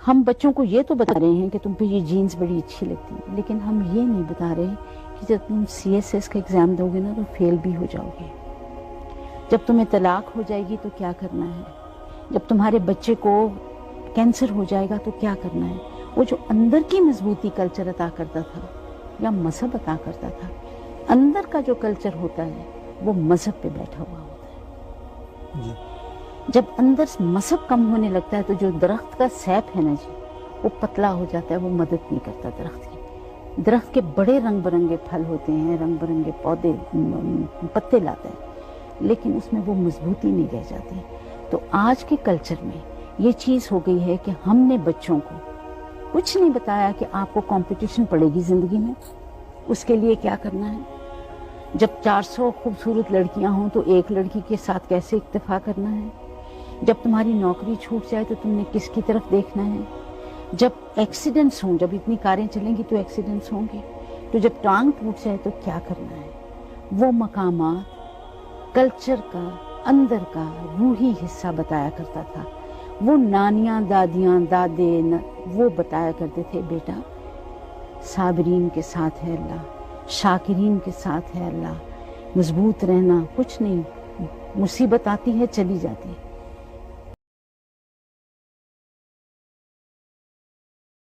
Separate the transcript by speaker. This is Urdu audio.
Speaker 1: ہم بچوں کو یہ تو بتا رہے ہیں کہ تم پہ یہ جینز بڑی اچھی لگتی ہے، لیکن ہم یہ نہیں بتا رہے کہ جب تم CSS کا ایگزام دو گے نا تو فیل بھی ہو جاؤ گے، جب تمہیں طلاق ہو جائے گی تو کیا کرنا ہے، جب تمہارے بچے کو کینسر ہو جائے گا تو کیا کرنا ہے۔ وہ جو اندر کی مضبوطی کلچر عطا کرتا تھا یا مذہب عطا کرتا تھا، اندر کا جو کلچر ہوتا ہے وہ مذہب پہ بیٹھا ہوا ہوتا ہے۔ جب اندر مذہب کم ہونے لگتا ہے تو جو درخت کا سیپ ہے نا جی، وہ پتلا ہو جاتا ہے، وہ مدد نہیں کرتا درخت کی۔ درخت کے بڑے رنگ برنگے پھل ہوتے ہیں، رنگ برنگے پودے پتے لاتے ہیں، لیکن اس میں وہ مضبوطی نہیں رہ جاتی۔ تو آج کے کلچر میں یہ چیز ہو گئی ہے کہ ہم نے بچوں کو کچھ نہیں بتایا کہ آپ کو کمپٹیشن پڑے گی زندگی میں، اس کے لیے کیا کرنا ہے۔ جب 400 خوبصورت لڑکیاں ہوں تو ایک لڑکی کے ساتھ کیسے اکتفا کرنا ہے۔ جب تمہاری نوکری چھوٹ جائے تو تم نے کس کی طرف دیکھنا ہے۔ جب ایکسیڈنٹس ہوں، جب اتنی کاریں چلیں گی تو ایکسیڈنٹس ہوں گے، تو جب ٹانگ ٹوٹ جائے تو کیا کرنا ہے۔ وہ مقامات کلچر کا اندر کا روحی حصہ بتایا کرتا تھا۔ وہ نانیاں، دادیاں، دادے وہ بتایا کرتے تھے، بیٹا صابرین کے ساتھ ہے اللہ، شاکرین کے ساتھ ہے اللہ، مضبوط رہنا، کچھ نہیں، مصیبت آتی ہے چلی جاتی ہے،